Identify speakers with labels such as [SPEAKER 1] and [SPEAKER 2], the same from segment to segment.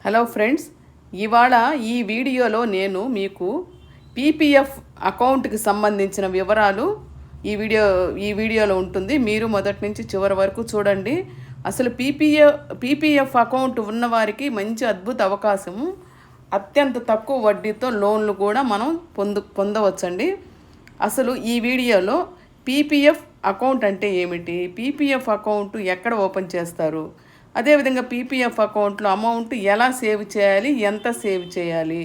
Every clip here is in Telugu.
[SPEAKER 1] హలో ఫ్రెండ్స్, ఇవాళ ఈ వీడియోలో నేను మీకు పీపీఎఫ్ అకౌంట్కి సంబంధించిన వివరాలు ఈ వీడియోలో ఉంటుంది. మీరు మొదటి నుంచి చివరి వరకు చూడండి. అసలు పీపీఎఫ్ అకౌంట్ ఉన్నవారికి మంచి అద్భుత అవకాశము. అత్యంత తక్కువ వడ్డీతో లోన్లు కూడా మనం పొందవచ్చండి. అసలు ఈ వీడియోలో పీపీఎఫ్ అకౌంట్ అంటే ఏమిటి, పీపీఎఫ్ అకౌంట్ ఎక్కడ ఓపెన్ చేస్తారు, అదేవిధంగా పీపీఎఫ్ అకౌంట్లో అమౌంట్ ఎలా సేవ్ చేయాలి, ఎంత సేవ్ చేయాలి,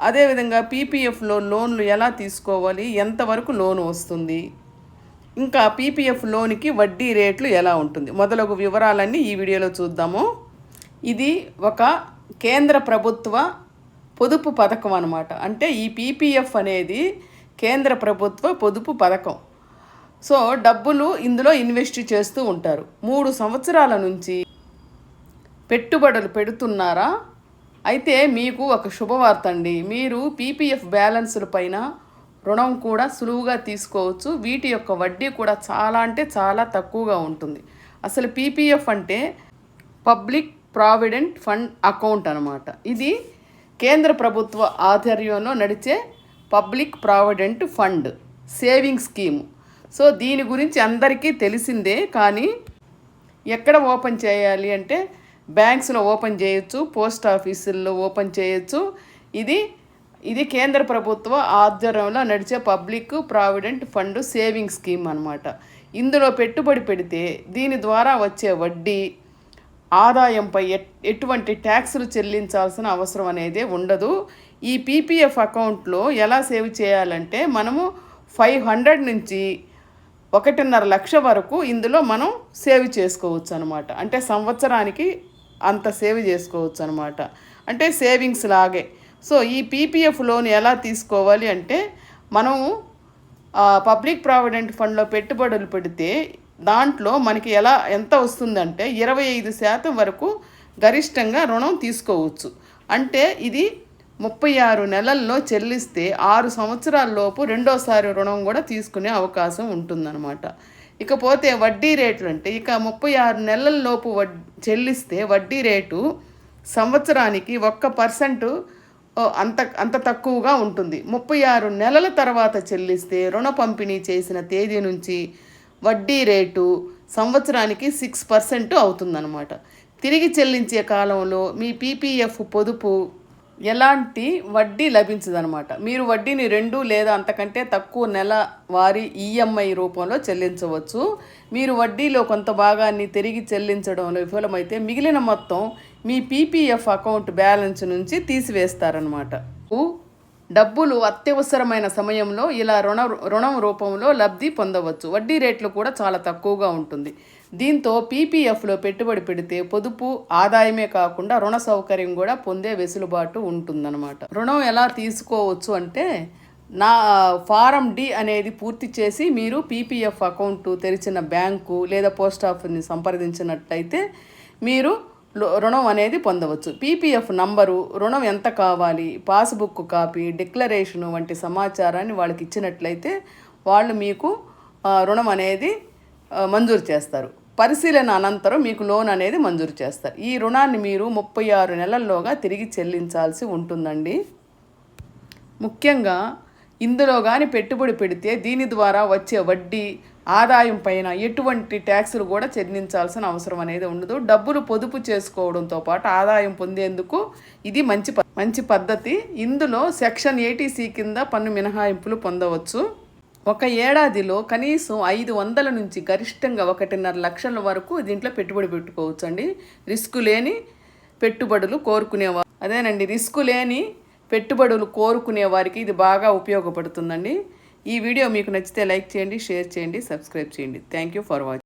[SPEAKER 1] అదేవిధంగా పీపీఎఫ్లో లోన్లు ఎలా తీసుకోవాలి, ఎంతవరకు లోన్ వస్తుంది, ఇంకా పీపీఎఫ్ లోన్కి వడ్డీ రేట్లు ఎలా ఉంటుంది, మొదలగు వివరాలన్నీ ఈ వీడియోలో చూద్దాము. ఇది ఒక కేంద్ర ప్రభుత్వ పొదుపు పథకం అన్నమాట. అంటే ఈ పీపీఎఫ్ అనేది కేంద్ర ప్రభుత్వ పొదుపు పథకం. సో డబ్బులు ఇందులో ఇన్వెస్ట్ చేస్తూ ఉంటారు. 3 సంవత్సరాల నుంచి పెట్టుబడులు పెడుతున్నారా? అయితే మీకు ఒక శుభవార్త అండి. మీరు పీపీఎఫ్ బ్యాలెన్సుల పైన రుణం కూడా సులువుగా తీసుకోవచ్చు. వీటి యొక్క వడ్డీ కూడా చాలా తక్కువగా ఉంటుంది. అసలు పీపీఎఫ్ అంటే పబ్లిక్ ప్రావిడెంట్ ఫండ్ అకౌంట్ అనమాట. ఇది కేంద్ర ప్రభుత్వ ఆధ్వర్యంలో నడిచే public provident fund saving scheme. So దీని గురించి అందరికీ తెలిసిందే. కానీ ఎక్కడ ఓపెన్ చేయాలి అంటే బ్యాంక్స్లో ఓపెన్ చేయొచ్చు, పోస్ట్ ఆఫీసుల్లో ఓపెన్ చేయొచ్చు. ఇది కేంద్ర ప్రభుత్వ ఆధ్వర్యంలో నడిచే public provident fund saving scheme అనమాట. ఇందులో పెట్టుబడి పెడితే దీని ద్వారా వచ్చే వడ్డీ, ఆదాయంపై ఎటువంటి ట్యాక్సులు చెల్లించాల్సిన అవసరం అనేది ఉండదు. ఈ పీపీఎఫ్ అకౌంట్లో ఎలా సేవ్ చేయాలంటే మనము 500 నుంచి 1.5 లక్ష వరకు ఇందులో మనం సేవ్ చేసుకోవచ్చు అనమాట. అంటే సంవత్సరానికి అంత సేవ్ చేసుకోవచ్చు అనమాట. అంటే సేవింగ్స్ లాగే. సో ఈ పీపీఎఫ్ లోన్ ఎలా తీసుకోవాలి అంటే మనము పబ్లిక్ ప్రావిడెంట్ ఫండ్లో పెట్టుబడులు పెడితే దాంట్లో మనకి ఎంత వస్తుందంటే 25% వరకు గరిష్టంగా రుణం తీసుకోవచ్చు. అంటే ఇది 36 నెలల్లో చెల్లిస్తే 6 సంవత్సరాల లోపు రెండోసారి రుణం కూడా తీసుకునే అవకాశం ఉంటుందన్నమాట. ఇకపోతే వడ్డీ రేట్లు అంటే 36 నెలల లోపు చెల్లిస్తే వడ్డీ రేటు సంవత్సరానికి 1% అంత తక్కువగా ఉంటుంది. 36 నెలల తర్వాత చెల్లిస్తే రుణ పంపిణీ చేసిన తేదీ నుంచి వడ్డీ రేటు సంవత్సరానికి 6% అవుతుందన్నమాట. తిరిగి చెల్లించే కాలంలో మీ పీపీఎఫ్ పొదుపు ఎలాంటి వడ్డీ లభించదనమాట. మీరు వడ్డీని 2 లేదా అంతకంటే తక్కువ నెల వారి ఈఎంఐ రూపంలో చెల్లించవచ్చు. మీరు వడ్డీలో కొంత భాగాన్ని తిరిగి చెల్లించడంలో విఫలమైతే మిగిలిన మొత్తం మీ పీపీఎఫ్ అకౌంట్ బ్యాలెన్స్ నుంచి తీసివేస్తారనమాట. డబ్బులు అత్యవసరమైన సమయంలో ఇలా రుణం రూపంలో లబ్ధి పొందవచ్చు. వడ్డీ రేట్లు కూడా చాలా తక్కువగా ఉంటుంది. దీంతో పీపీఎఫ్లో పెట్టుబడి పెడితే పొదుపు ఆదాయమే కాకుండా రుణ సౌకర్యం కూడా పొందే వెసులుబాటు ఉంటుందన్నమాట. రుణం ఎలా తీసుకోవచ్చు అంటే ఫారం డి అనేది పూర్తి చేసి మీరు పీపీఎఫ్ అకౌంట్ తెరిచిన బ్యాంకు లేదా పోస్ట్ ఆఫీస్ని సంప్రదించినట్లయితే మీరు రుణం అనేది పొందవచ్చు. పీపీఎఫ్ నంబరు, రుణం ఎంత కావాలి, పాస్బుక్ కాపీ, డిక్లరేషను వంటి సమాచారాన్ని వాళ్ళకి ఇచ్చినట్లయితే వాళ్ళు మీకు రుణం అనేది మంజూరు చేస్తారు. పరిశీలన అనంతరం మీకు లోన్ అనేది మంజూరు చేస్తారు. ఈ రుణాన్ని మీరు 36 నెలల్లోగా తిరిగి చెల్లించాల్సి ఉంటుందండి. ముఖ్యంగా ఇందులో కానీ పెట్టుబడి పెడితే దీని ద్వారా వచ్చే వడ్డీ, ఆదాయం పైన ఎటువంటి ట్యాక్సులు కూడా చెల్లించాల్సిన అవసరం అనేది ఉండదు. డబ్బులు పొదుపు చేసుకోవడంతో పాటు ఆదాయం పొందేందుకు ఇది మంచి పద్ధతి. ఇందులో సెక్షన్ 80C కింద పన్ను మినహాయింపులు పొందవచ్చు. ఒక ఏడాదిలో కనీసం 500 నుంచి గరిష్టంగా 1.5 లక్షల వరకు దీంట్లో పెట్టుబడి పెట్టుకోవచ్చు అండి. రిస్క్ లేని పెట్టుబడులు కోరుకునేవారు రిస్క్ లేని పెట్టుబడులు కోరుకునే వారికి ఇది బాగా ఉపయోగపడుతుందండి. ఈ వీడియో మీకు నచ్చితే లైక్ చేయండి, షేర్ చేయండి, సబ్స్క్రైబ్ చేయండి. Thank you for watching.